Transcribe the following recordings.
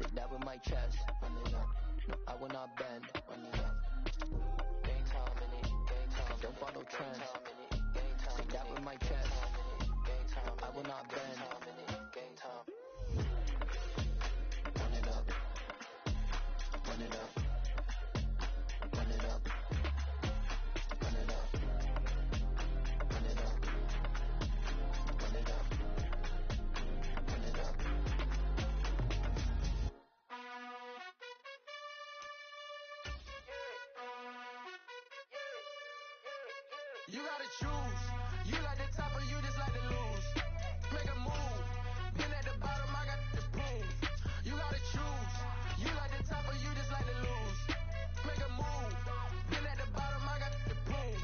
Take that with my chest. Run it up. No, I will not bend. Run it up. Gang time in it. Gang time. Don't follow trends. Take that with my chest. Gang time. I will not bend. Gang time. Run it up. Run it up. Run it up. Run it up. Run it up. Run it up. Run it up. You gotta choose. You like the top or you just like to lose. Make a move. Been at the bottom, I got to prove. You gotta choose. You like the top or you just like to lose. Make a move. Been at the bottom, I got to prove.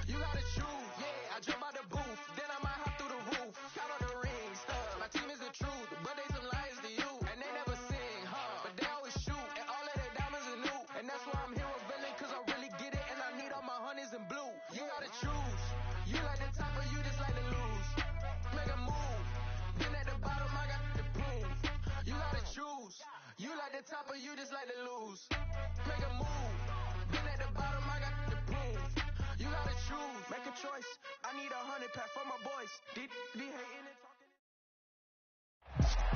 You gotta choose. Yeah, I jump out the booth. Then I might hop through the roof. Count on the rings. My team is the truth. But they some liars to you. And they never sing, huh? But they always shoot. And all of their diamonds are new. And that's why I'm here with Villain. Cause I really get it. And I need all my honeys in blue. You gotta choose. You like the top or you just like to lose. Make a move. Been at the bottom, I got the proof. You gotta choose. You like the top or you just like to lose. Make a move. Been at the bottom, I got the proof. You gotta choose. Make a choice. I need 100 pack for my boys. Be hating and talking.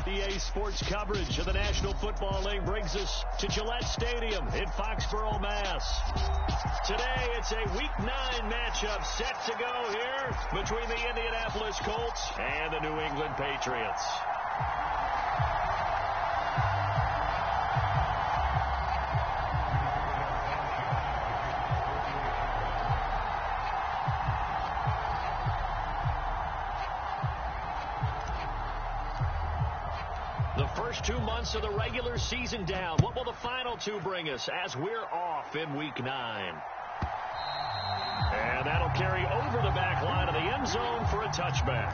EA Sports coverage of the National Football League brings us to Gillette Stadium in Foxborough, Mass. Today, it's a Week 9 matchup set to go here between the Indianapolis Colts and the New England Patriots. The first 2 months of the regular season down. What will the final two bring us as we're off in Week 9? And that'll carry over the back line of the end zone for a touchback.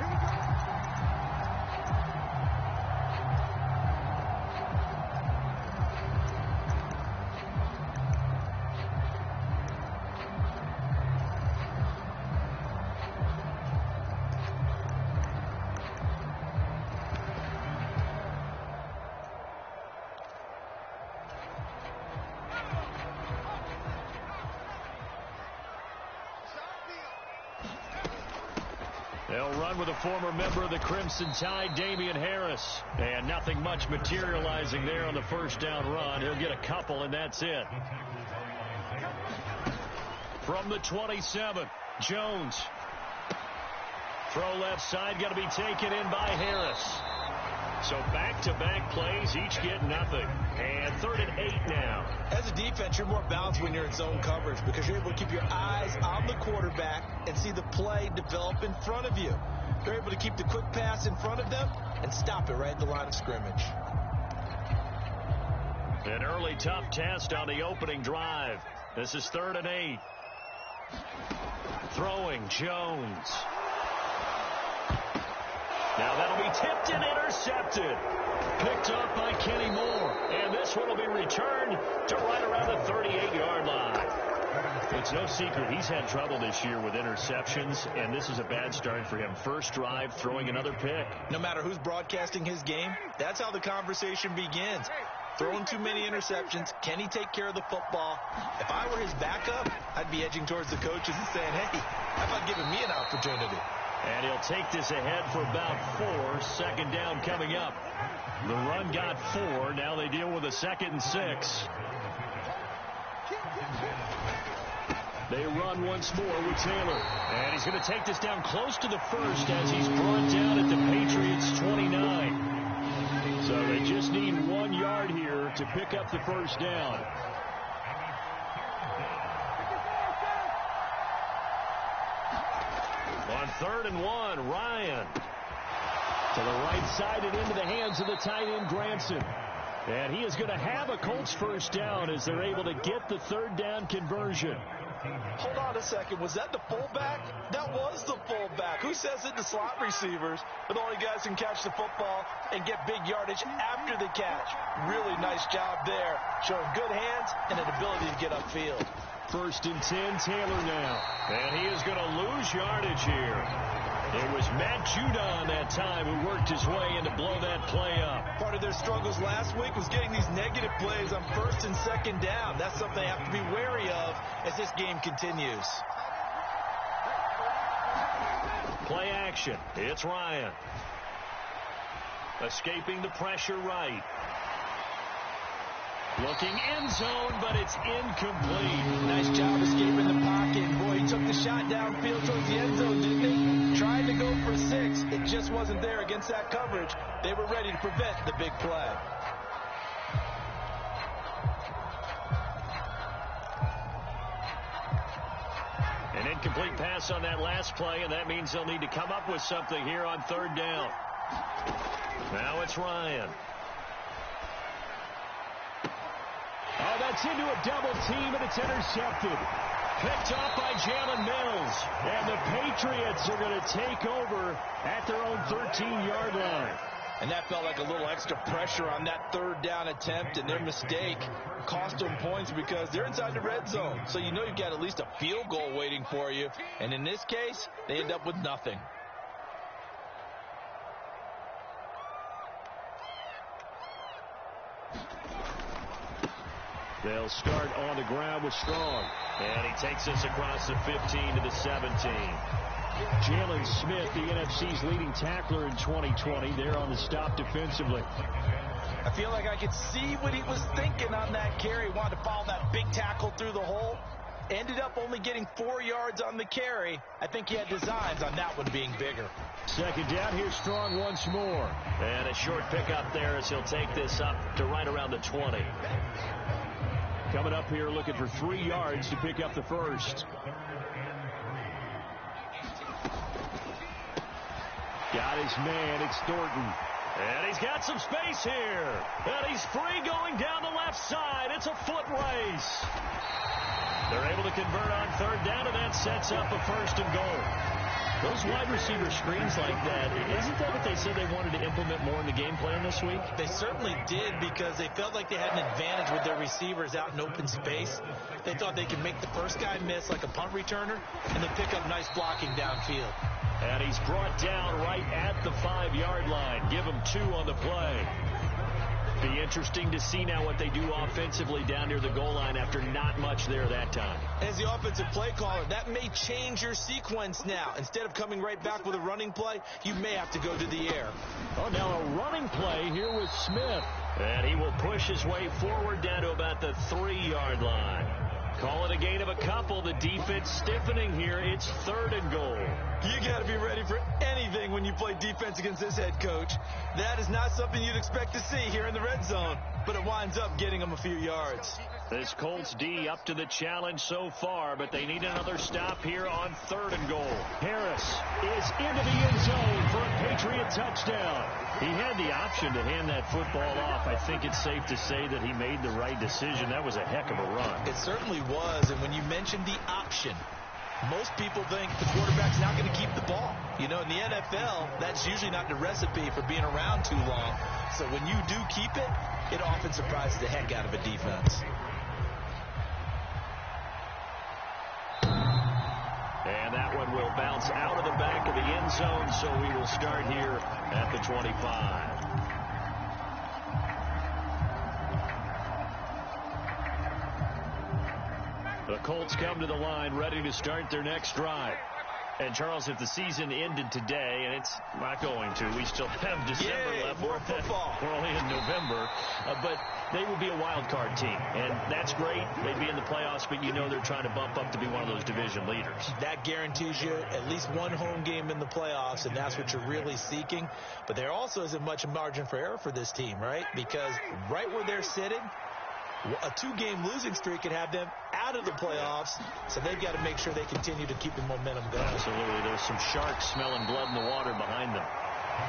They'll run with a former member of the Crimson Tide, Damian Harris. And nothing much materializing there on the first down run. He'll get a couple, and that's it. From the 27, Jones. Throw left side, got to be taken in by Harris. So back-to-back plays, each get nothing. And 3rd and 8 now. As a defense, you're more balanced when you're in zone coverage because you're able to keep your eyes on the quarterback and see the play develop in front of you. You're able to keep the quick pass in front of them and stop it right at the line of scrimmage. An early tough test on the opening drive. This is 3rd and 8. Throwing, Jones. Now that'll be tipped and intercepted. Picked off by Kenny Moore. And this one will be returned to right around the 38-yard line. It's no secret he's had trouble this year with interceptions, and this is a bad start for him. First drive, throwing another pick. No matter who's broadcasting his game, that's how the conversation begins. Throwing too many interceptions. Can he take care of the football? If I were his backup, I'd be edging towards the coaches and saying, hey, how about giving me an opportunity? And he'll take this ahead for about 4. Second down coming up. The run got 4. Now they deal with a 2nd and 6. They run once more with Taylor. And he's going to take this down close to the first as he's brought down at the Patriots' 29. So they just need 1 yard here to pick up the first down. On 3rd and 1, Ryan. To the right side and into the hands of the tight end, Granson. And he is going to have a Colts first down as they're able to get the 3rd down conversion. Hold on a second. Was that the fullback? That was the fullback. Who says it? The slot receivers are the only guys who can catch the football and get big yardage after the catch. Really nice job there, showing good hands and an ability to get upfield. 1st and 10, Taylor now. And he is going to lose yardage here. It was Matt Judon that time who worked his way in to blow that play up. Part of their struggles last week was getting these negative plays on 1st and 2nd down. That's something they have to be wary of as this game continues. Play action. It's Ryan. Escaping the pressure right. Looking end zone, but it's incomplete. Nice job escaping the pocket. Boy, he took the shot downfield towards the end zone, didn't he? Tried to go for 6. It just wasn't there against that coverage. They were ready to prevent the big play. An incomplete pass on that last play, and that means they'll need to come up with something here on 3rd down. Now it's Ryan. Oh, that's into a double team, and it's intercepted. Picked up by Jalen Mills. And the Patriots are going to take over at their own 13-yard line. And that felt like a little extra pressure on that 3rd down attempt, and their mistake cost them points because they're inside the red zone. So you know you've got at least a field goal waiting for you. And in this case, they end up with nothing. They'll start on the ground with Strong. And he takes us across the 15 to the 17. Jalen Smith, the NFC's leading tackler in 2020, there on the stop defensively. I feel like I could see what he was thinking on that carry. Wanted to follow that big tackle through the hole. Ended up only getting 4 yards on the carry. I think he had designs on that one being bigger. 2nd down, here's Strong once more. And a short pickup there as he'll take this up to right around the 20. Coming up here looking for 3 yards to pick up the 1st. Got his man, it's Thornton. And he's got some space here. And he's free going down the left side. It's a foot race. They're able to convert on 3rd down, and that sets up a 1st and goal. Those wide receiver screens like that, isn't that what they said they wanted to implement more in the game plan this week? They certainly did because they felt like they had an advantage with their receivers out in open space. They thought they could make the first guy miss like a punt returner and then pick up nice blocking downfield. And he's brought down right at the 5-yard line. Give him 2 on the play. Be interesting to see now what they do offensively down near the goal line after not much there that time. As the offensive play caller, that may change your sequence now. Instead of coming right back with a running play, you may have to go to the air. Oh, now a running play here with Smith. And he will push his way forward down to about the 3-yard line. Call it a gain of a couple. The defense stiffening here. It's 3rd and goal. You got to be ready for anything when you play defense against this head coach. That is not something you'd expect to see here in the red zone, but it winds up getting them a few yards. This Colts D up to the challenge so far, but they need another stop here on 3rd and goal. Harris is into the end zone for a Patriot touchdown. He had the option to hand that football off. I think it's safe to say that he made the right decision. That was a heck of a run. It certainly was, and when you mentioned the option, most people think the quarterback's not going to keep the ball. You know, in the NFL, that's usually not the recipe for being around too long. So when you do keep it, it often surprises the heck out of a defense. And that one will bounce out of the back of the end zone, so we will start here at the 25. The Colts come to the line ready to start their next drive. And, Charles, if the season ended today, and it's not going to, we still have December left. More football. We're only in November. But they will be a wild card team. And that's great. They'd be in the playoffs, but you know they're trying to bump up to be one of those division leaders. That guarantees you at least one home game in the playoffs, and that's what you're really seeking. But there also isn't much margin for error for this team, right? Because right where they're sitting, a 2-game losing streak could have them out of the playoffs, so they've got to make sure they continue to keep the momentum going. Absolutely. There's some sharks smelling blood in the water behind them.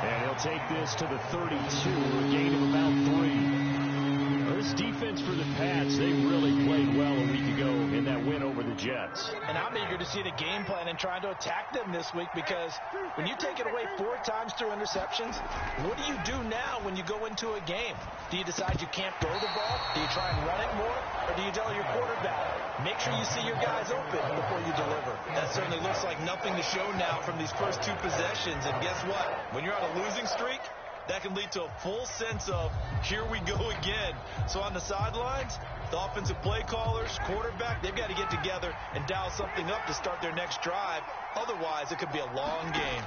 And he'll take this to the 32, a gain of about 3. This defense for the Pats, they really played well a week ago in that win over the Jets. And I'm eager to see the game plan and trying to attack them this week, because when you take it away 4 times through interceptions, what do you do now when you go into a game? Do you decide you can't throw the ball? Do you try and run it more? Or do you tell your quarterback, make sure you see your guys open before you deliver? That certainly looks like nothing to show now from these first 2 possessions. And guess what? When you're on a losing streak, that can lead to a full sense of, here we go again. So on the sidelines, the offensive play callers, quarterback, they've got to get together and dial something up to start their next drive. Otherwise, it could be a long game.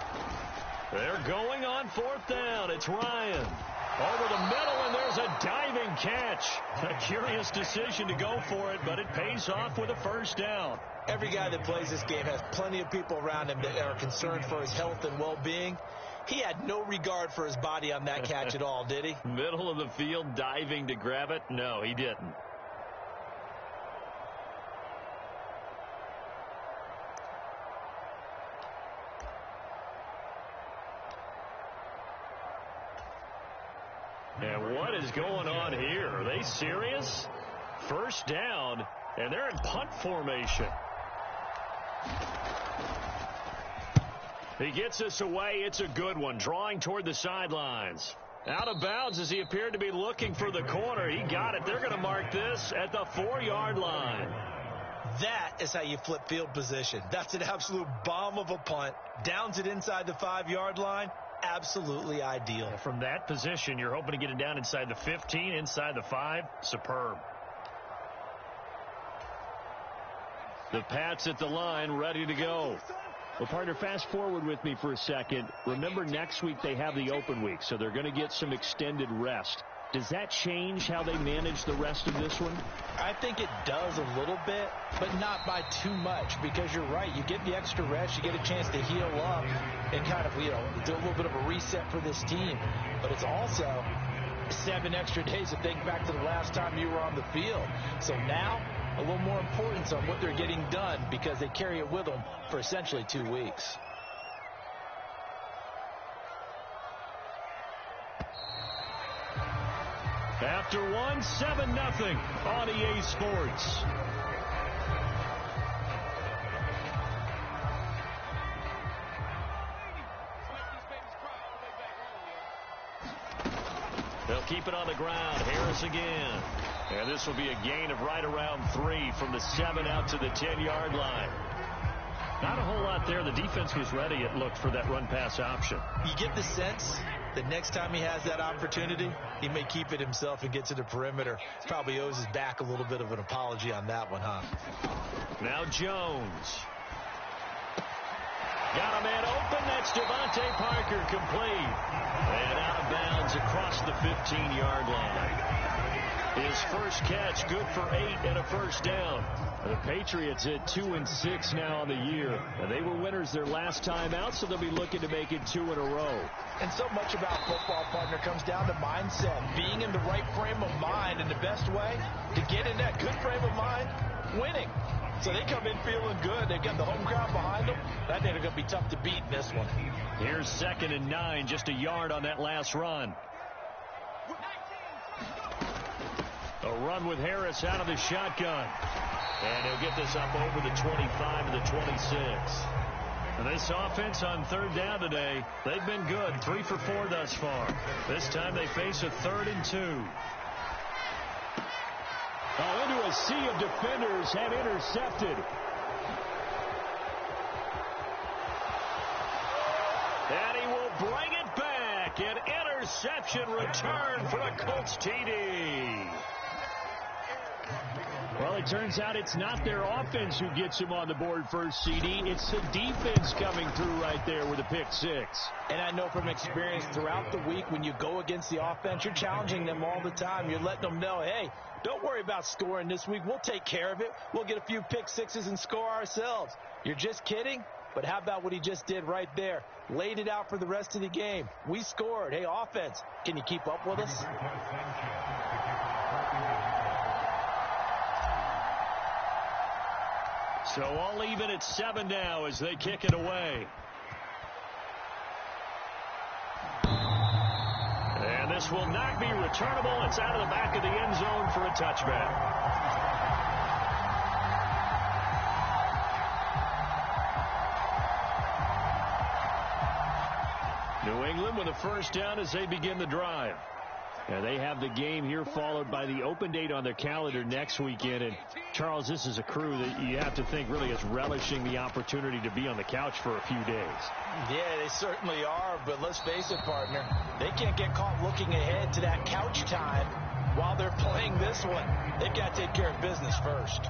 They're going on 4th down. It's Ryan. Over the middle, and there's a diving catch. A curious decision to go for it, but it pays off with a first down. Every guy that plays this game has plenty of people around him that are concerned for his health and well-being. He had no regard for his body on that catch at all, did he? Middle of the field, diving to grab it? No, he didn't. And what is going on here? Are they serious? First down, and they're in punt formation. He gets us away. It's a good one. Drawing toward the sidelines. Out of bounds as he appeared to be looking for the corner. He got it. They're going to mark this at the 4-yard line. That is how you flip field position. That's an absolute bomb of a punt. Downs it inside the 5-yard line. Absolutely ideal. From that position, you're hoping to get it down inside the 15, inside the 5. Superb. The Pats at the line, ready to go. Well, partner, fast forward with me for a second. Remember, next week they have the open week, so they're going to get some extended rest. Does that change how they manage the rest of this one? I think it does a little bit, but not by too much, because you're right. You get the extra rest. You get a chance to heal up and kind of, do a little bit of a reset for this team. But it's also 7 extra days to think back to the last time you were on the field. So now, a little more importance on what they're getting done, because they carry it with them for essentially 2 weeks. After 1, 7-0 on EA Sports. They'll keep it on the ground. Harris again. And this will be a gain of right around 3 from the 7 out to the 10-yard line. Not a whole lot there. The defense was ready, it looked, for that run-pass option. You get the sense that next time he has that opportunity, he may keep it himself and get to the perimeter. Probably owes his back a little bit of an apology on that one, huh? Now Jones. Got a man open. That's Devontae Parker, complete. And out of bounds across the 15-yard line. His first catch, good for 8 and a first down. The Patriots at 2-6 now on the year. And they were winners their last time out, so they'll be looking to make it 2 in a row. And so much about football, partner, comes down to mindset. Being in the right frame of mind, and the best way to get in that good frame of mind, winning. So they come in feeling good. They've got the home crowd behind them. I think they're going to be tough to beat in this one. Here's 2nd and 9, just a yard on that last run. A run with Harris out of the shotgun. And he'll get this up over the 25 to the 26. And this offense on 3rd down today, they've been good. 3 for 4 thus far. This time they face a 3rd and 2. Oh, into a sea of defenders, have intercepted. And he will bring it back. An interception return for a Colts TD. Well, it turns out it's not their offense who gets him on the board first, CD. It's the defense coming through right there with a pick 6. And I know from experience throughout the week, when you go against the offense, you're challenging them all the time. You're letting them know, hey, don't worry about scoring this week. We'll take care of it. We'll get a few pick 6s and score ourselves. You're just kidding? But how about what he just did right there? Laid it out for the rest of the game. We scored. Hey, offense, can you keep up with us? So all even at 7 now as they kick it away. And this will not be returnable. It's out of the back of the end zone for a touchback. New England with a first down as they begin the drive. And they have the game here followed by the open date on their calendar next weekend. And, Charles, this is a crew that you have to think really is relishing the opportunity to be on the couch for a few days. Yeah, they certainly are. But let's face it, partner, they can't get caught looking ahead to that couch time while they're playing this one. They've got to take care of business first.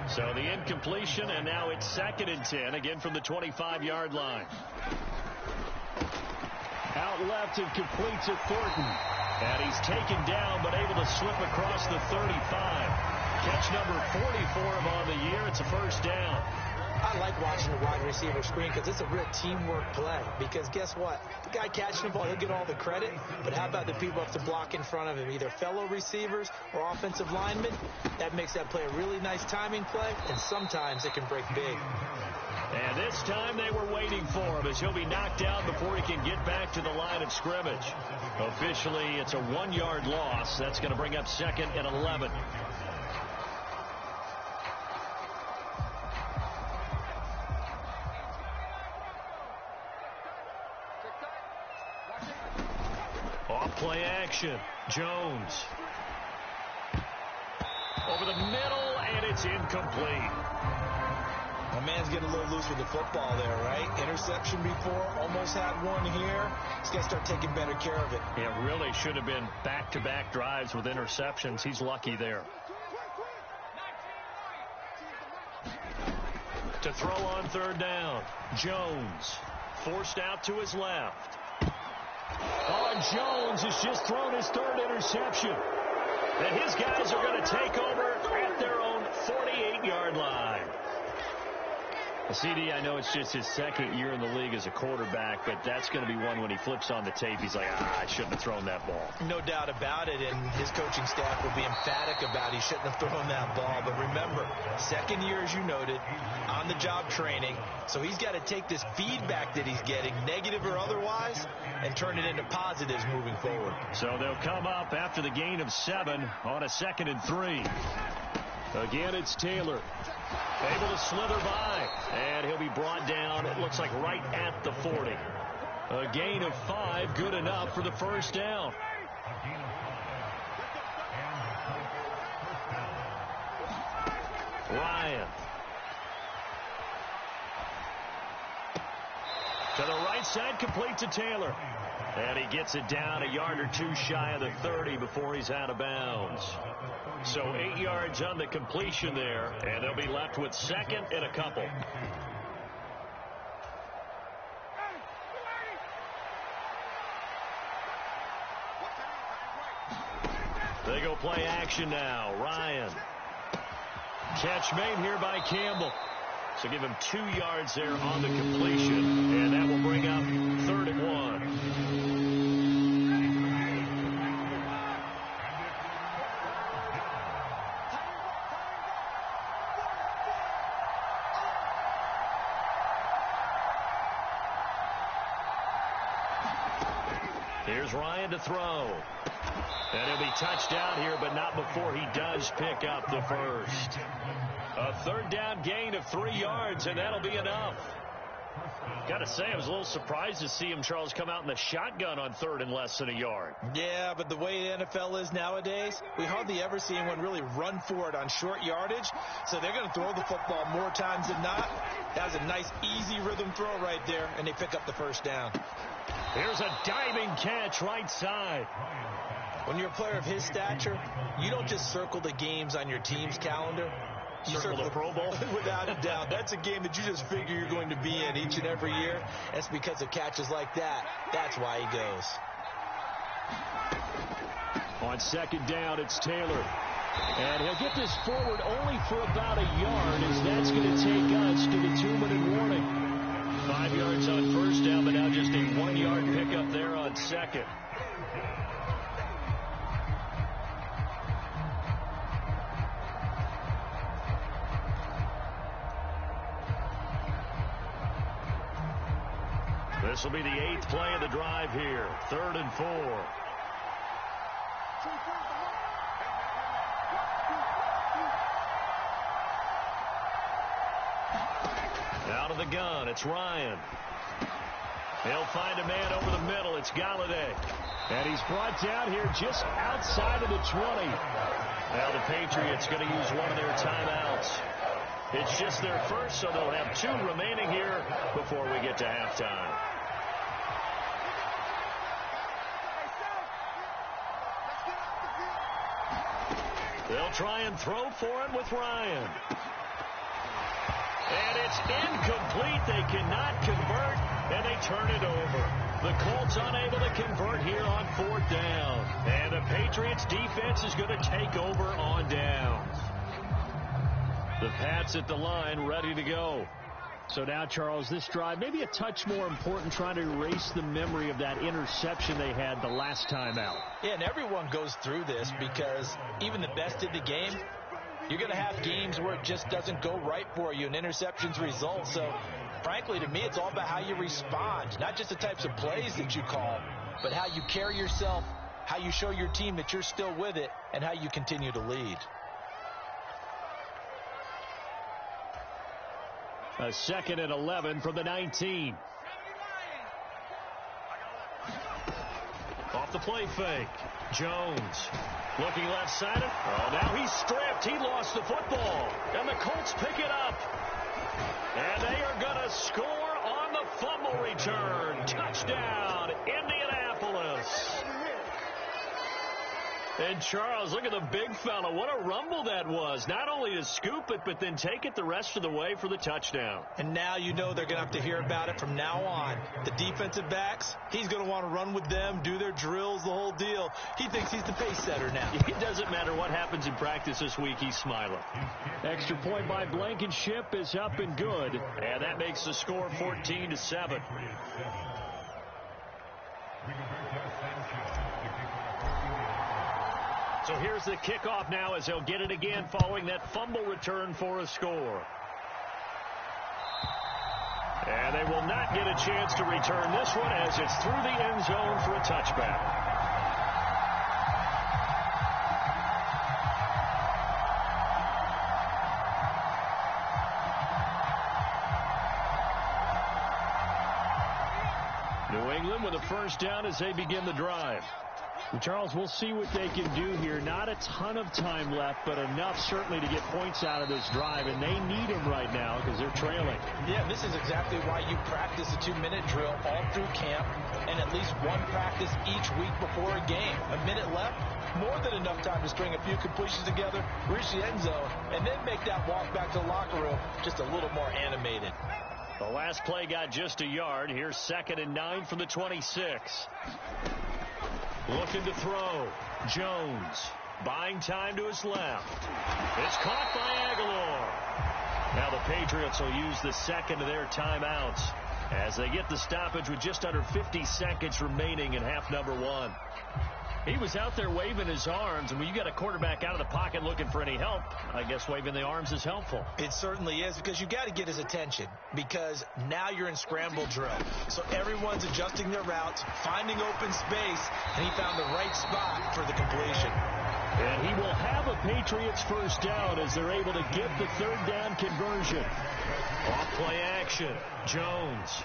So the incompletion, and now it's 2nd and 10, again from the 25-yard line. Out left and completes it Thornton. And he's taken down, but able to slip across the 35. Catch number 40 for him on the year. It's a first down. I like watching the wide receiver screen because it's a real teamwork play. Because guess what? The guy catching the ball, he'll get all the credit. But how about the people up to block in front of him, either fellow receivers or offensive linemen? That makes that play a really nice timing play, and sometimes it can break big. And this time they were waiting for him as he'll be knocked down before he can get back to the line of scrimmage. Officially, it's a 1-yard loss. That's going to bring up 2nd and 11. Off play action. Jones. Over the middle, and it's incomplete. My man's getting a little loose with the football there, right? Interception before, almost had one here. He's got to start taking better care of it. Yeah, really should have been back-to-back drives with interceptions. He's lucky there. To throw on 3rd down, Jones forced out to his left. Oh, Jones has just thrown his 3rd interception. And his guys are going to take over at their own 48-yard line. CD, I know it's just his 2nd year in the league as a quarterback, but that's going to be one when he flips on the tape. He's like, I shouldn't have thrown that ball. No doubt about it, and his coaching staff will be emphatic about he shouldn't have thrown that ball. But remember, 2nd year, as you noted, on-the-job training, so he's got to take this feedback that he's getting, negative or otherwise, and turn it into positives moving forward. So they'll come up after the gain of 7 on a 2nd and 3. Again, it's Taylor. Able to slither by, and he'll be brought down, it looks like right at the 40. A gain of 5, good enough for the first down. Ryan. To the right side, complete to Taylor. And he gets it down a yard or two shy of the 30 before he's out of bounds. So 8 yards on the completion there, and they'll be left with 2nd and a couple. They go play action now. Ryan. Catch made here by Campbell. So give him 2 yards there on the completion, and that will bring up 3rd and 1. Here's Ryan to throw. And he'll be touched down here, but not before he does pick up the first. A 3rd down gain of 3 yards, and that'll be enough. Got to say, I was a little surprised to see him, Charles, come out in the shotgun on 3rd and less than a yard. Yeah, but the way the NFL is nowadays, we hardly ever see anyone really run for it on short yardage. So they're going to throw the football more times than not. That was a nice, easy rhythm throw right there, and they pick up the first down. Here's a diving catch right side. When you're a player of his stature, you don't just circle the games on your team's calendar. You circle the Pro Bowl? Without a doubt. That's a game that you just figure you're going to be in each and every year. That's because of catches like that. That's why he goes. On 2nd down, it's Taylor. And he'll get this forward only for about a yard, as that's going to take us to the 2-minute warning. 5 yards on 1st down, but now just a 1-yard pickup there on 2nd. This will be the 8th play of the drive here. 3rd and 4. Out of the gun, it's Ryan. He'll find a man over the middle. It's Galladay. And he's brought down here just outside of the 20. Now the Patriots going to use one of their timeouts. It's just their first, so they'll have 2 remaining here before we get to halftime. They'll try and throw for it with Ryan. And it's incomplete. They cannot convert, and they turn it over. The Colts unable to convert here on 4th down. And the Patriots defense is going to take over on downs. The Pats at the line ready to go. So now, Charles, this drive maybe a touch more important, trying to erase the memory of that interception they had the last time out. Yeah, and everyone goes through this because even the best in the game, you're going to have games where it just doesn't go right for you and interceptions result. So, frankly, to me, it's all about how you respond, not just the types of plays that you call, but how you carry yourself, how you show your team that you're still with it, and how you continue to lead. A 2nd and 11 from the 19. Off the play fake. Jones looking left-sided. Oh, now he's stripped. He lost the football. And the Colts pick it up. And they are going to score on the fumble return. Touchdown, Indianapolis. And Charles, look at the big fella. What a rumble that was. Not only to scoop it, but then take it the rest of the way for the touchdown. And now you know they're going to have to hear about it from now on. The defensive backs, he's going to want to run with them, do their drills, the whole deal. He thinks he's the pace setter now. It doesn't matter what happens in practice this week. He's smiling. Extra point by Blankenship is up and good. And that makes the score 14-7. So here's the kickoff now as they'll get it again following that fumble return for a score. And they will not get a chance to return this one as it's through the end zone for a touchback. New England with a first down as they begin the drive. And Charles, we'll see what they can do here. Not a ton of time left, but enough certainly to get points out of this drive, and they need them right now because they're trailing. Yeah, this is exactly why you practice a 2-minute drill all through camp and at least one practice each week before a game. A minute left, more than enough time to string a few completions together, reach the end zone, and then make that walk back to the locker room just a little more animated. The last play got just a yard. Here's 2nd and 9 from the 26. Looking to throw. Jones buying time to his left. It's caught by Aguilar. Now the Patriots will use the second of their timeouts as they get the stoppage with just under 50 seconds remaining in half number 1. He was out there waving his arms, and when you got a quarterback out of the pocket looking for any help, I guess waving the arms is helpful. It certainly is, because you got to get his attention, because now you're in scramble drill. So everyone's adjusting their routes, finding open space, and he found the right spot for the completion. And he will have a Patriots first down as they're able to get the 3rd down conversion. Off play action. Jones.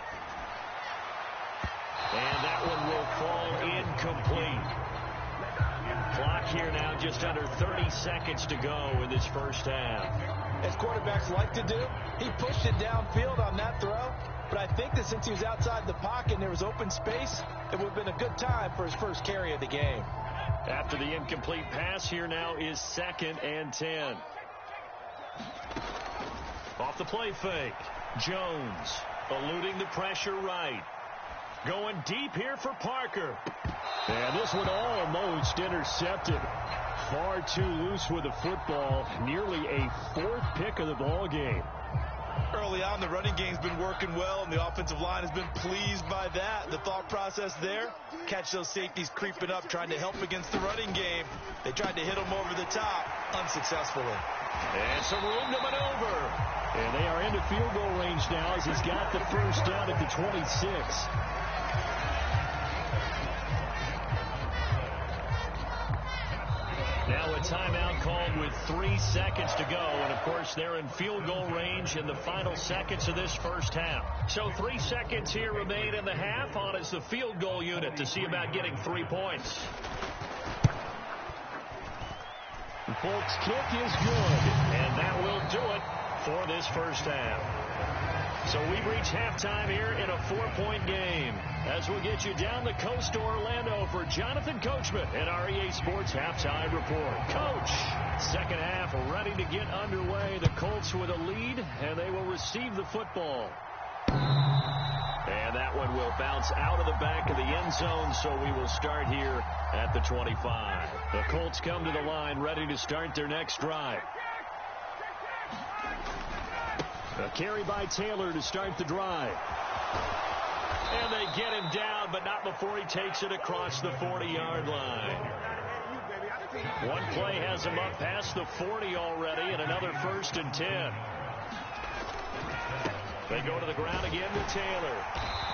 And that one will fall incomplete. Clock here now, just under 30 seconds to go in this first half. As quarterbacks like to do, he pushed it downfield on that throw. But I think that since he was outside the pocket and there was open space, it would have been a good time for his first carry of the game. After the incomplete pass, here now is 2nd and 10. Off the play fake. Jones eluding the pressure right. Going deep here for Parker. And this one almost intercepted. Far too loose with the football. Nearly a 4th pick of the ball game. Early on, the running game's been working well, and the offensive line has been pleased by that. The thought process there, catch those safeties creeping up, trying to help against the running game. They tried to hit them over the top, unsuccessfully. And some room to maneuver. And they are into field goal range now as he's got the first down at the 26. Now a timeout called with 3 seconds to go. And, of course, they're in field goal range in the final seconds of this first half. So 3 seconds here remain in the half. On is the field goal unit to see about getting 3 points. The Colts kick is good. And that will do it for this first half. So we've reached halftime here in a 4-point game. As we'll get you down the coast to Orlando for Jonathan Coachman in our EA Sports Halftime Report. Coach, second half ready to get underway. The Colts with a lead, and they will receive the football. And that one will bounce out of the back of the end zone, so we will start here at the 25. The Colts come to the line ready to start their next drive. A carry by Taylor to start the drive. And they get him down, but not before he takes it across the 40-yard line. One play has him up past the 40 already, and another 1st and 10. They go to the ground again to Taylor.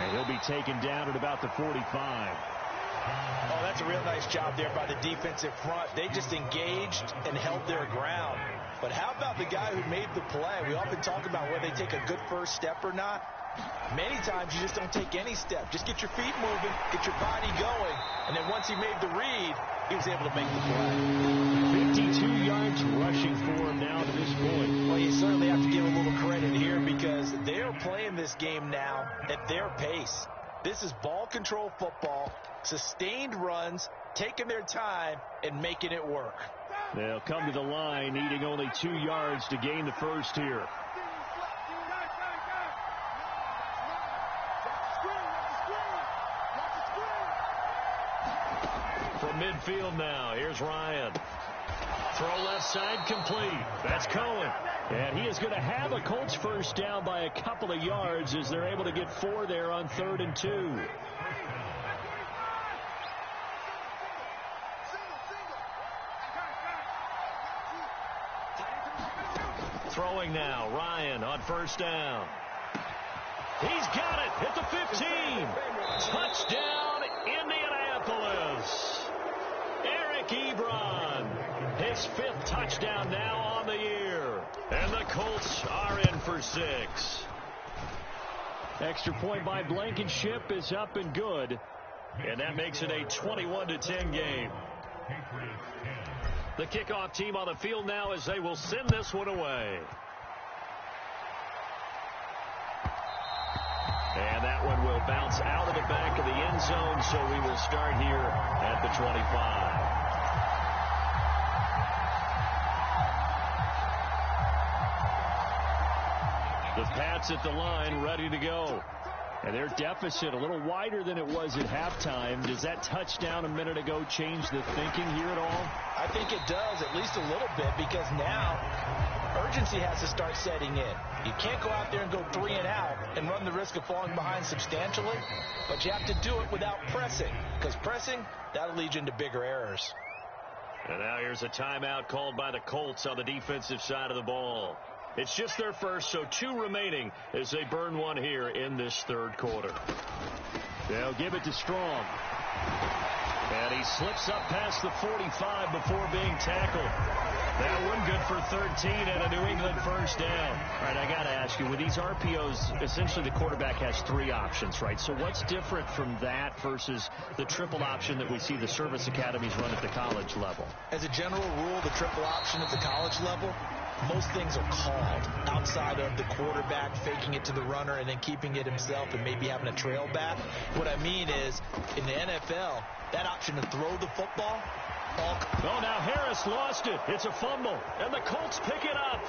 And he'll be taken down at about the 45. Oh, that's a real nice job there by the defensive front. They just engaged and held their ground. But how about the guy who made the play? We often talk about whether they take a good first step or not. Many times you just don't take any step. Just get your feet moving, get your body going, and then once he made the read, he was able to make the play. 52 yards rushing for him now to this point. Well, you certainly have to give a little credit here because they are playing this game now at their pace. This is ball control football, sustained runs, taking their time, and making it work. They'll come to the line, needing only 2 yards to gain the first here. From midfield now, here's Ryan. Throw left side complete. That's Cohen. And he is going to have a Colts first down by a couple of yards as they're able to get 4 there on 3rd and 2. Throwing now, Ryan on first down. He's got it at the 15. Touchdown, Indianapolis. Eric Ebron, his 5th touchdown now on the year. And the Colts are in for 6. Extra point by Blankenship is up and good. And that makes it a 21-10 game. The kickoff team on the field now as they will send this one away. And that one will bounce out of the back of the end zone, so we will start here at the 25. The Pats at the line, ready to go. And their deficit a little wider than it was at halftime. Does that touchdown a minute ago change the thinking here at all? I think it does, at least a little bit, because now urgency has to start setting in. You can't go out there and go 3 and out and run the risk of falling behind substantially, but you have to do it without pressing, because pressing, that'll lead you into bigger errors. And now here's a timeout called by the Colts on the defensive side of the ball. It's just their first, so 2 remaining as they burn one here in this 3rd quarter. They'll give it to Strong. And he slips up past the 45 before being tackled. That one good for 13 and a New England first down. All right, I got to ask you, with these RPOs, essentially the quarterback has 3 options, right? So what's different from that versus the triple option that we see the service academies run at the college level? As a general rule, the triple option at the college level, most things are called outside of the quarterback faking it to the runner and then keeping it himself and maybe having a trail back. What I mean is, in the NFL, that option to throw the football, oh, now Harris lost it. It's a fumble, and the Colts pick it up.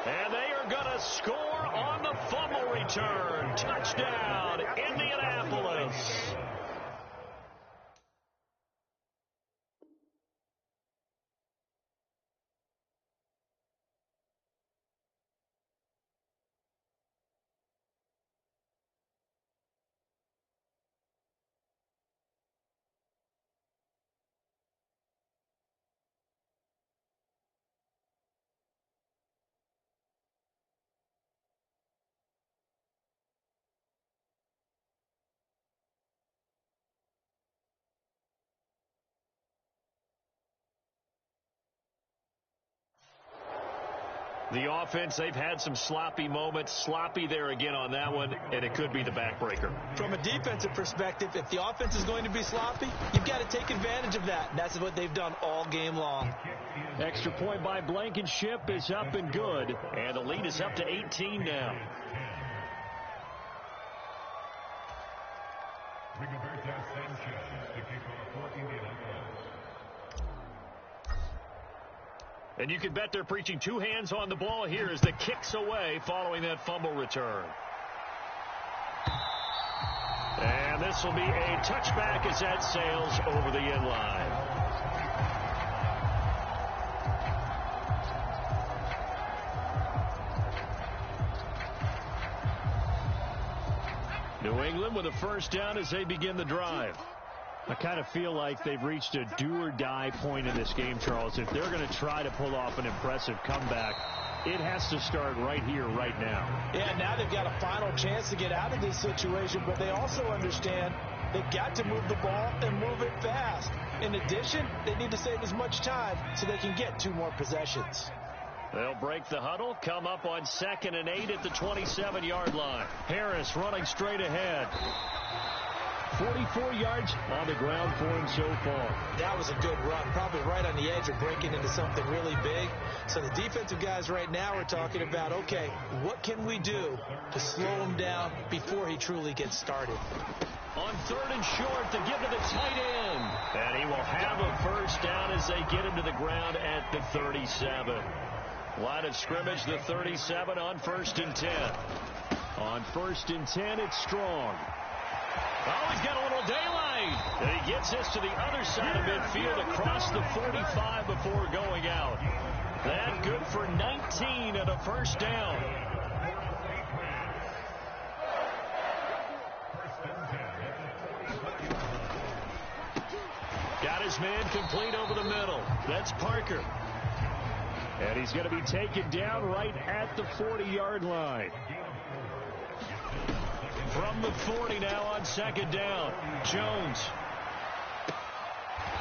And they are going to score on the fumble return. Touchdown, Indianapolis. The offense, they've had some sloppy moments. Sloppy there again on that one, and it could be the backbreaker. From a defensive perspective, if the offense is going to be sloppy, you've got to take advantage of that. And that's what they've done all game long. Extra point by Blankenship is up and good. And the lead is up to 18 now. And you can bet they're preaching two hands on the ball here as the kick's away following that fumble return. And this will be a touchback as that sails over the end line. New England with a first down as they begin the drive. I kind of feel like they've reached a do-or-die point in this game, Charles. If they're going to try to pull off an impressive comeback, it has to start right here, right now. Yeah, now they've got a final chance to get out of this situation, but they also understand they've got to move the ball and move it fast. In addition, they need to save as much time so they can get 2 more possessions. They'll break the huddle, come up on 2nd and 8 at the 27-yard line. Harris running straight ahead. 44 yards on the ground for him so far. That was a good run, probably right on the edge of breaking into something really big. So the defensive guys right now are talking about, okay, what can we do to slow him down before he truly gets started? On 3rd and short to give to the tight end. And he will have a first down as they get him to the ground at the 37. Line of scrimmage, the 37 on 1st and 10. On 1st and 10, it's Strong. Oh, he's got a little daylight. And he gets this to the other side of midfield across the 45 before going out. That good for 19 and a first down. Got his man complete over the middle. That's Parker. And he's going to be taken down right at the 40-yard line. From the 40 now on 2nd down. Jones.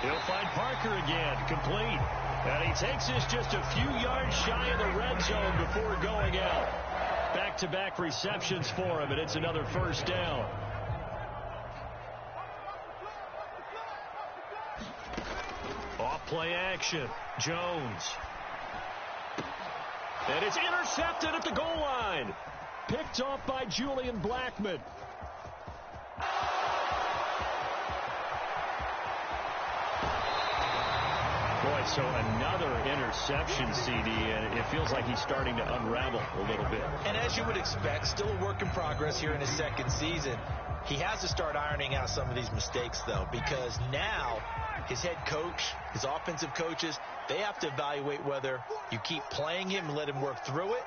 He'll find Parker again. Complete. And he takes this just a few yards shy of the red zone before going out. Back-to-back receptions for him, and it's another first down. Off play action. Jones. And it's intercepted at the goal line. Picked off by Julian Blackman. Boy, so another interception, CD, and it feels like he's starting to unravel a little bit. And as you would expect, still a work in progress here in his 2nd season. He has to start ironing out some of these mistakes, though, because now his head coach, his offensive coaches, they have to evaluate whether you keep playing him and let him work through it,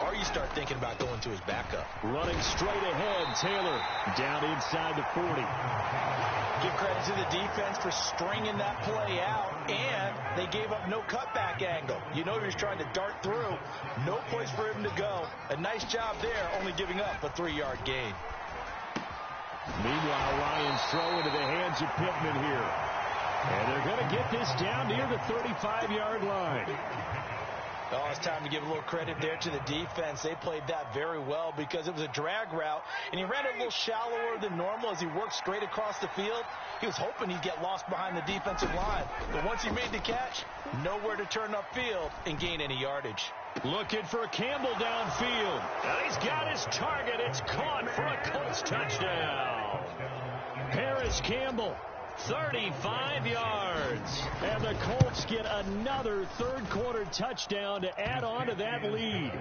or you start thinking about going to his backup. Running straight ahead, Taylor down inside the 40. Give credit to the defense for stringing that play out, and they gave up no cutback angle. You know he was trying to dart through. No place for him to go. A nice job there, only giving up a 3-yard gain. Meanwhile, Ryan's throw into the hands of Pittman here. And they're going to get this down near the 35-yard line. Oh, it's time to give a little credit there to the defense. They played that very well because it was a drag route, and he ran it a little shallower than normal as he worked straight across the field. He was hoping he'd get lost behind the defensive line. But once he made the catch, nowhere to turn upfield and gain any yardage. Looking for Campbell downfield. And he's got his target. It's caught for a Colts touchdown. Paris Campbell, 35 yards. And the Colts get another third-quarter touchdown to add on to that lead.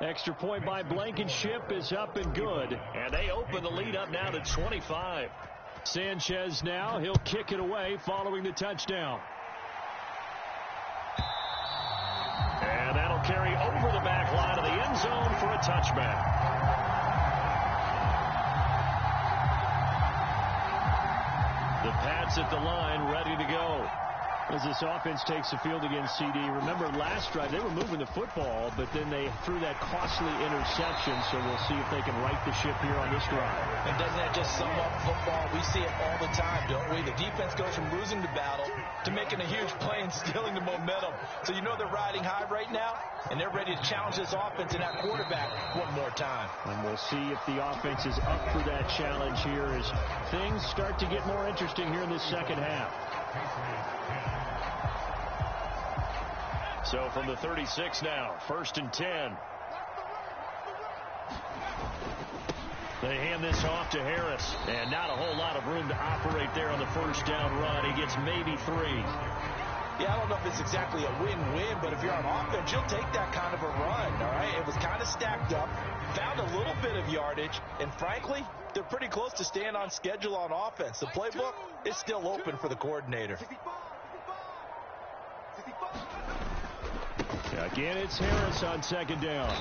Extra point by Blankenship is up and good. And they open the lead up now to 25. Sanchez now, he'll kick it away following the touchdown. And that'll carry over the back line of the end zone for a touchback. The Pats at the line, ready to go. As this offense takes the field against CD, remember last drive they were moving the football, but then they threw that costly interception, so we'll see if they can right the ship here on this drive. And doesn't that just sum up football? We see it all the time, don't we? The defense goes from losing the battle to making a huge play and stealing the momentum. So you know they're riding high right now, and they're ready to challenge this offense and that quarterback one more time. And we'll see if the offense is up for that challenge here as things start to get more interesting here in the second half. So from the 36 now, 1st and 10. They hand this off to Harris, and not a whole lot of room to operate there on the first down run. He gets maybe 3. Yeah, I don't know if it's exactly a win-win, but if you're on offense, you'll take that kind of a run, all right? It was kind of stacked up, found a little bit of yardage, and frankly, they're pretty close to staying on schedule on offense. The playbook is still open for the coordinator. Again, it's Harris on 2nd down.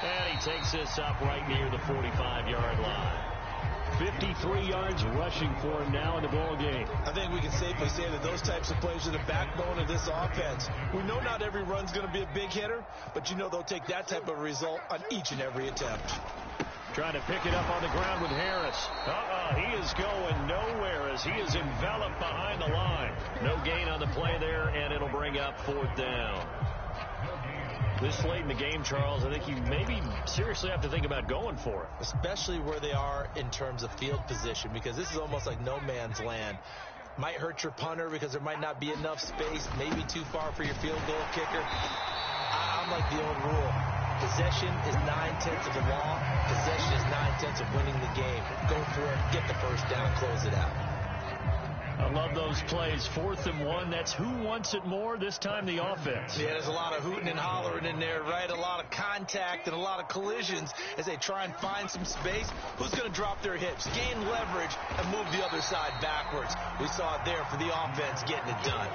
And he takes this up right near the 45-yard line. 53 yards rushing for him now in the ball game. I think we can safely say that those types of plays are the backbone of this offense. We know not every run's going to be a big hitter, but you know they'll take that type of result on each and every attempt. Trying to pick it up on the ground with Harris. He is going nowhere as he is enveloped behind the line. No gain on the play there, and it'll bring up 4th down. This late in the game, Charles, I think you maybe seriously have to think about going for it. Especially where they are in terms of field position, because this is almost like no man's land. Might hurt your punter because there might not be enough space, maybe too far for your field goal kicker. I'm like the old rule. Possession is 9/10 of the law. Possession is 9/10 of winning the game. Go for it, get the first down, close it out. I love those plays. 4th and 1. That's who wants it more, this time the offense. Yeah, there's a lot of hooting and hollering in there, right? A lot of contact and a lot of collisions as they try and find some space. Who's going to drop their hips, gain leverage, and move the other side backwards? We saw it there for the offense getting it done.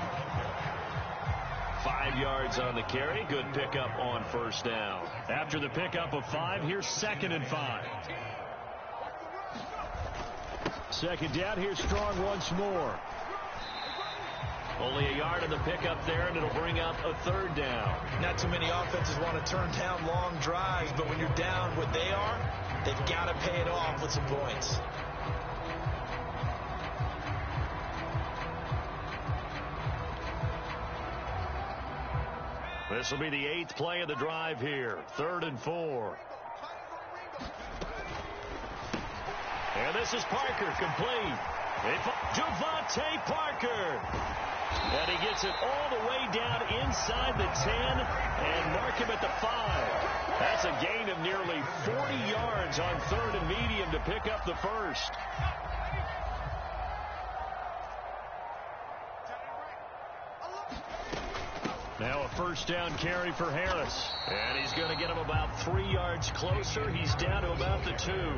5 yards on the carry. Good pickup on 1st down. After the pickup of 5, here's 2nd and 5. 2nd down, here's Strong once more. Only a yard on the pickup there, and it'll bring up a 3rd down. Not too many offenses want to turn down long drives, but when you're down what they are, they've got to pay it off with some points. This will be the 8th play of the drive here. 3rd and 4. And this is Parker, complete. Devontae Parker. And he gets it all the way down inside the 10 and mark him at the 5. That's a gain of nearly 40 yards on 3rd and medium to pick up the first. Now a 1st down carry for Harris. And he's going to get him about 3 yards closer. He's down to about the 2.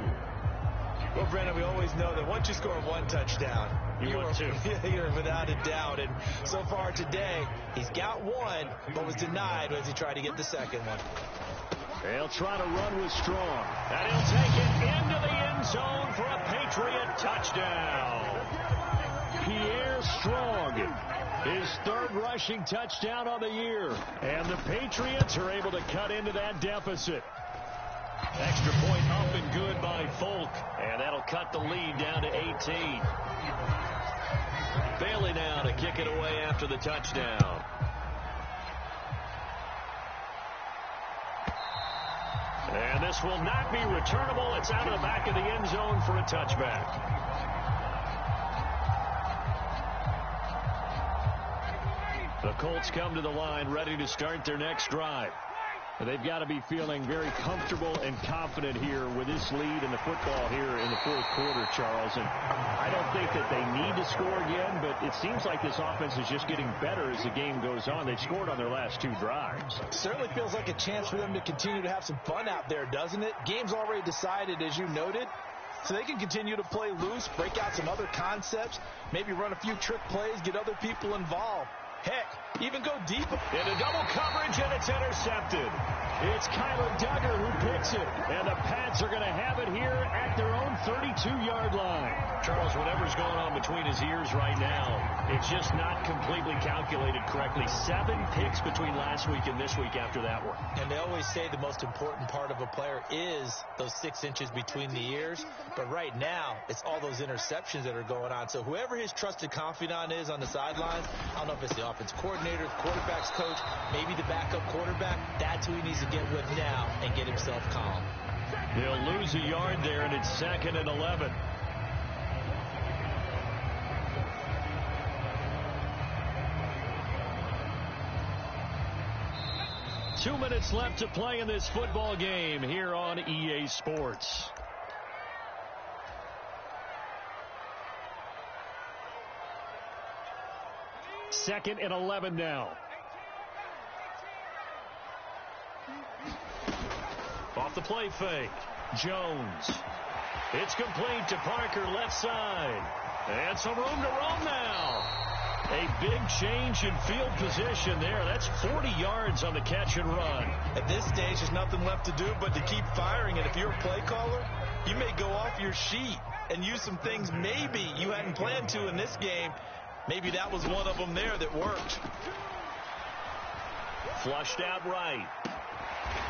Well, Brandon, we always know that once you score 1 touchdown, you want 2. You're without a doubt. And so far today, he's got 1, but was denied as he tried to get the 2nd one. They'll try to run with Strong. And he'll take it into the end zone for a Patriot touchdown. Pierre Strong, his 3rd rushing touchdown on the year. And the Patriots are able to cut into that deficit. Extra point up and good by Folk. And that'll cut the lead down to 18. Bailey now to kick it away after the touchdown. And this will not be returnable. It's out of the back of the end zone for a touchback. The Colts come to the line ready to start their next drive. They've got to be feeling very comfortable and confident here with this lead in the football here in the 4th quarter, Charles. And I don't think that they need to score again, but it seems like this offense is just getting better as the game goes on. They've scored on their last 2 drives. Certainly feels like a chance for them to continue to have some fun out there, doesn't it? Game's already decided, as you noted. So they can continue to play loose, break out some other concepts, maybe run a few trick plays, get other people involved. Heck, even go deep. Into double coverage, and it's intercepted. It's Kyler Duggar who picks it, and the Pats are going to have it here at their own 32-yard line. Charles, whatever's going on between his ears right now, it's just not completely calculated correctly. 7 picks between last week and this week after that one. And they always say the most important part of a player is those 6 inches between the ears. But right now, it's all those interceptions that are going on. So whoever his trusted confidant is on the sidelines, I don't know if it's the offense coordinator, the quarterback's coach, maybe the backup quarterback, that's who he needs to get with now and get himself calm. They'll lose a yard there, and it's 2nd and 11. Two minutes left to play in this football game here on EA Sports. Second and 11 now. Off the play fake. Jones. It's complete to Parker, left side. And some room to roam now. A big change in field position there. That's 40 yards on the catch and run. At this stage, there's nothing left to do but to keep firing. And if you're a play caller, you may go off your sheet and use some things maybe you hadn't planned to in this game. Maybe that was one of them there that worked. Flushed out right.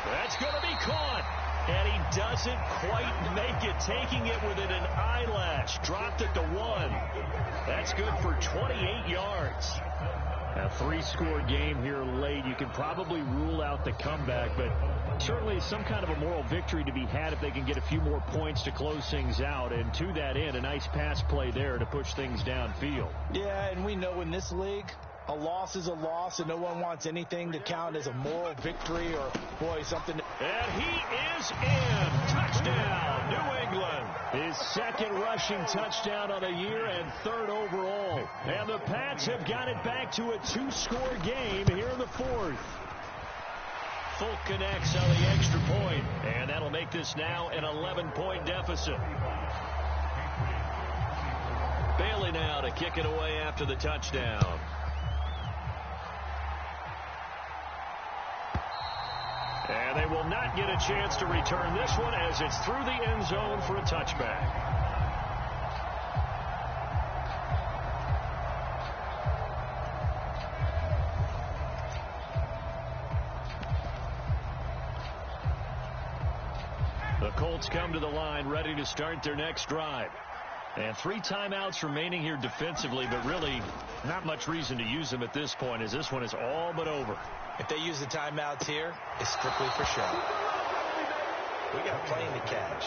That's going to be caught. And he doesn't quite make it, taking it within an eyelash. Dropped it to 1. That's good for 28 yards. A 3-score game here late. You can probably rule out the comeback, but certainly some kind of a moral victory to be had if they can get a few more points to close things out. And to that end, a nice pass play there to push things downfield. Yeah, and we know in this league, a loss is a loss, and no one wants anything to count as a moral victory or, boy, something. And he is in. Touchdown, New England. His second rushing touchdown on the year and 3rd overall. And the Pats have got it back to a 2-score game here in the 4th. Folk connects on the extra point, and that'll make this now an 11-point deficit. Bailey now to kick it away after the touchdown. And they will not get a chance to return this one as it's through the end zone for a touchback. The Colts come to the line ready to start their next drive. And 3 timeouts remaining here defensively, but really not much reason to use them at this point as this one is all but over. If they use the timeouts here, it's strictly for show. We got a plane to catch.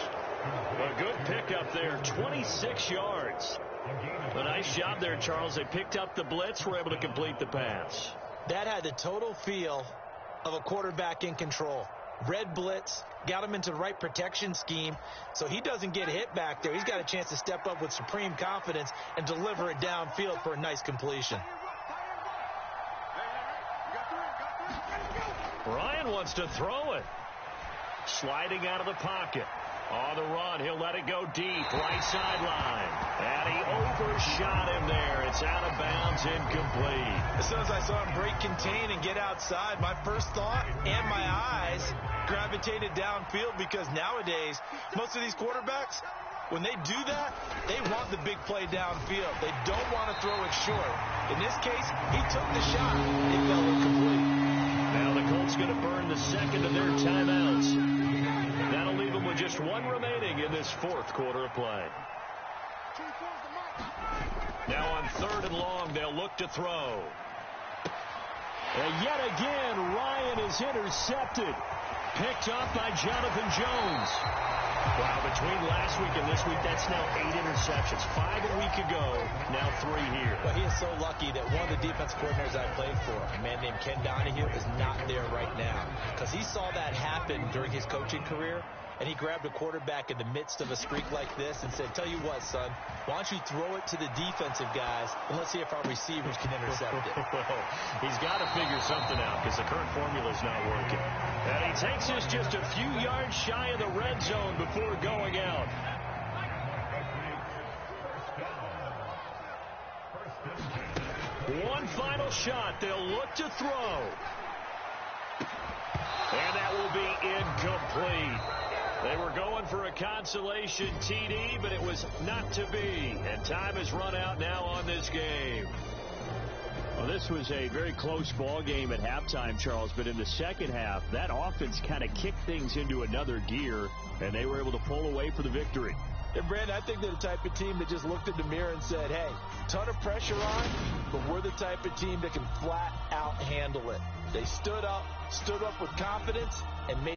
A good pickup there, 26 yards. A nice job there, Charles. They picked up the blitz, were able to complete the pass. That had the total feel of a quarterback in control. Red blitz, got him into the right protection scheme, so he doesn't get hit back there. He's got a chance to step up with supreme confidence and deliver it downfield for a nice completion. Ryan wants to throw it. Sliding out of the pocket. On the run, he'll let it go deep, right sideline. And he overshot him there. It's out of bounds, incomplete. As soon as I saw him break contain and get outside, my first thought and my eyes gravitated downfield, because nowadays, most of these quarterbacks, when they do that, they want the big play downfield. They don't want to throw it short. In this case, he took the shot. It fell incomplete. Now the Colts going to burn the second of their timeouts. That'll leave them with just 1 remaining in this 4th quarter of play. Now on 3rd and long, they'll look to throw. And yet again, Ryan is intercepted. Picked up by Jonathan Jones. Wow, between last week and this week, that's now 8 interceptions. 5 a week ago, now 3 here. But he is so lucky that one of the defense coordinators I played for, a man named Ken Donahue, is not there right now. Because he saw that happen during his coaching career, and he grabbed a quarterback in the midst of a streak like this and said, tell you what, son, why don't you throw it to the defensive guys, and let's see if our receivers can intercept it. Well, he's got to figure something out because the current formula is not working. And he takes us just a few yards shy of the red zone before going out. One final shot. They'll look to throw. And that will be incomplete. They were going for a consolation TD, but it was not to be. And time has run out now on this game. Well, this was a very close ball game at halftime, Charles, but in the second half, that offense kind of kicked things into another gear, and they were able to pull away for the victory. And, Brandon, I think they're the type of team that just looked in the mirror and said, hey, ton of pressure on, but we're the type of team that can flat out handle it. They stood up with confidence, and made